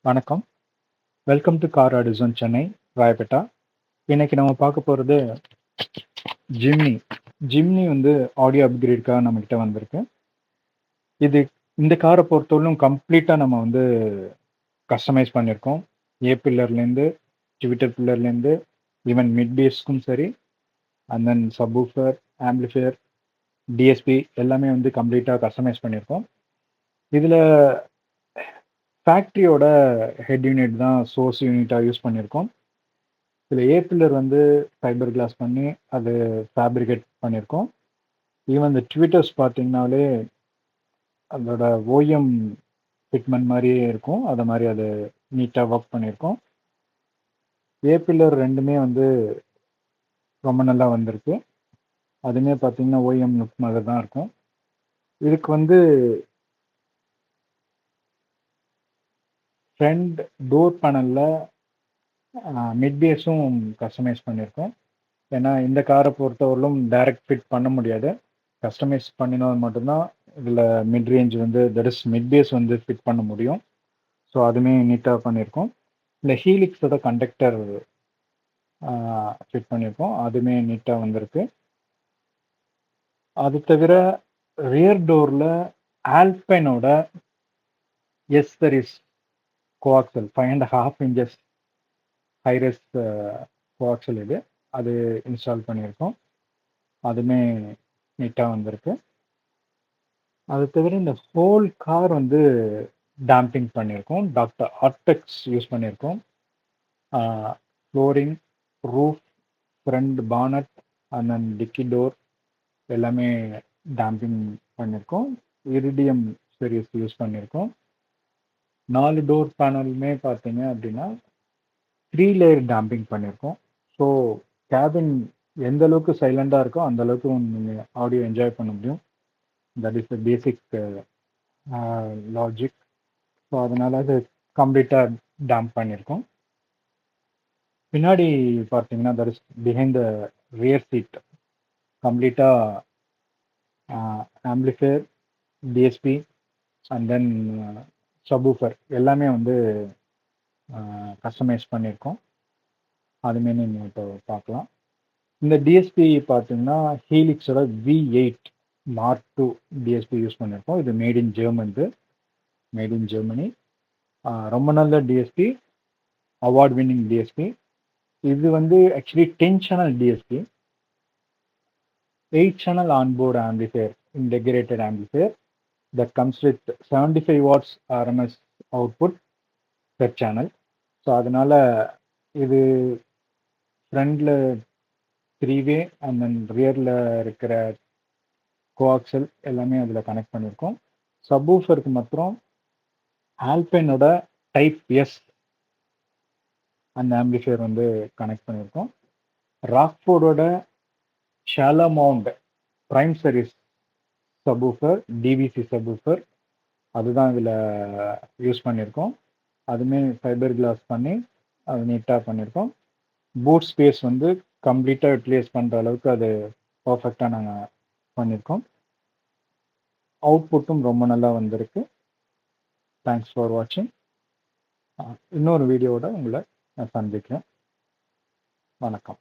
வணக்கம். Welcome to car addition Chennai, Royapettah. இன்னைக்கு நம்ம பார்க்க போறது ஜிம்னி. ஜிம்னி வந்து ஆடியோ அப்கிரேட்க்காக நம்மகிட்ட வந்திருக்கு. இது இந்த கார பொறுத்தவரையிலும் கம்ப்ளீட்டா நம்ம வந்து கஸ்டமைஸ் பண்ணியிருக்கோம். ஏ பில்லர்லேருந்து, ட்விட்டர் பில்லர்லேருந்து, ஈவன் மிட் பேஸ்க்கும் சரி, and then subwoofer, amplifier, DSP எல்லாமே வந்து கம்ப்ளீட்டா கஸ்டமைஸ் பண்ணியிருக்கோம். இதில ஃபேக்ட்ரியோட ஹெட் யூனிட் தான் சோர்ஸ் யூனிட்டா யூஸ் பண்ணியிருக்கோம். இதில் ஏ பில்லர் வந்து ஃபைபர் கிளாஸ் பண்ணி அது ஃபேப்ரிகேட் பண்ணியிருக்கோம். ஈவன் இந்த ட்விட்டர்ஸ் பார்த்தீங்கனாலே அதோட ஓஎம் ஃபிட்மெண்ட் மாதிரியே இருக்கும். அதை மாதிரி அது நீட்டாக ஒர்க் பண்ணியிருக்கோம். ஏ பில்லர் ரெண்டுமே வந்து ரொம்ப நல்லா வந்திருக்கு. அதுவுமே பார்த்தீங்கன்னா ஓஎம் லுக் மாதிரி தான் இருக்கும். இதுக்கு வந்து ஃப்ரண்ட் டோர் பேனலில் மிட் பேஸும் கஸ்டமைஸ் பண்ணியிருக்கோம். ஏன்னா இந்த காரை பொறுத்தவரையிலும் டைரக்ட் ஃபிட் பண்ண முடியாது. கஸ்டமைஸ் பண்ணினது மட்டும்தான் இதில் மிட் ரேஞ்ச் வந்து தட் இஸ் மிட் பேஸ் வந்து ஃபிட் பண்ண முடியும். ஸோ அதுவுமே நீட்டாக பண்ணியிருக்கோம். இந்த ஹீலிக்ஸோட கண்டக்டர் ஃபிட் பண்ணியிருக்கோம். அதுவுமே நீட்டாக வந்திருக்கு. அது தவிர ரியர் டோரில் ஆல்பைனோட எஸ்தரிஸ் கோஆக்சல் 5.5 inches ஹைரஸ் கோஆக்சல் இது. அது இன்ஸ்டால் பண்ணியிருக்கோம். அதுவுமே நீட்டாக வந்திருக்கு. அது தவிர இந்த ஹோல் கார் வந்து டேம்பிங் பண்ணியிருக்கோம். டாக்டர் ஆர்டெக்ஸ் யூஸ் பண்ணியிருக்கோம். Flooring, roof, front bonnet and then dicky door எல்லாமே டேம்பிங் பண்ணியிருக்கோம். இரிடியம் சீரிஸ் யூஸ் பண்ணியிருக்கோம். 4 டோர் பேனலுமே பார்த்தீங்க அப்படின்னா 3 லேயர் டேம்பிங் பண்ணியிருக்கோம். ஸோ கேபின் எந்த அளவுக்கு சைலண்டாக இருக்கோ அந்த அளவுக்கு நீங்கள் ஆடியோ என்ஜாய் பண்ண முடியும். That is the basic logic. So அதனால் அது கம்ப்ளீட்டாக டேம்ப் பண்ணியிருக்கோம். பின்னாடி பார்த்தீங்கன்னா that is behind the rear seat கம்ப்ளீட்டாக amplifier, DSP and then subwoofer எல்லாமே வந்து கஸ்டமைஸ் பண்ணியிருக்கோம். அதுமே நீங்கள் இப்போ பார்க்கலாம். இந்த டிஎஸ்பி பார்த்தீங்கன்னா ஹீலிக்ஸோட V8 Mark II DSP use பண்ணியிருக்கோம். இது மேட் இன் ஜெர்மனி. ரொம்ப நல்ல டிஎஸ்பி, அவார்ட் வின்னிங் டிஎஸ்பி. இது வந்து actually 10 channel DSP, 8 channel onboard amplifier, integrated amplifier that comes with 75 watts RMS output per channel. So அதனால இது ஃப்ரண்டில் 3-way அண்ட் தென் ரியரில் இருக்கிற coaxial எல்லாமே அதில் கனெக்ட் பண்ணியிருக்கோம். சப்வூஃபருக்கு மாத்திரம் ஆல்பைனோட டைப் எஸ் அந்த ஆம்பிளிஃபையர் வந்து கனெக்ட் பண்ணியிருக்கோம். ராக்ஃபோர்டோட shallow mount prime series subwoofer, DVC subwoofer அதுதான் இதில் யூஸ் பண்ணியிருக்கோம். அதுவுமே ஃபைபர் கிளாஸ் பண்ணி அது நீட்டாக பண்ணியிருக்கோம். பூட் ஸ்பேஸ் வந்து கம்ப்ளீட்டாக யூட்டிலைஸ் பண்ணுற அளவுக்கு அது பர்ஃபெக்டாக நாங்கள் பண்ணியிருக்கோம். அவுட்புட்டும் ரொம்ப நல்லா வந்திருக்கு. தேங்க்ஸ் ஃபார் வாட்சிங். இன்னொரு வீடியோவோட உங்களை நான் சந்திக்கிறேன். வணக்கம்.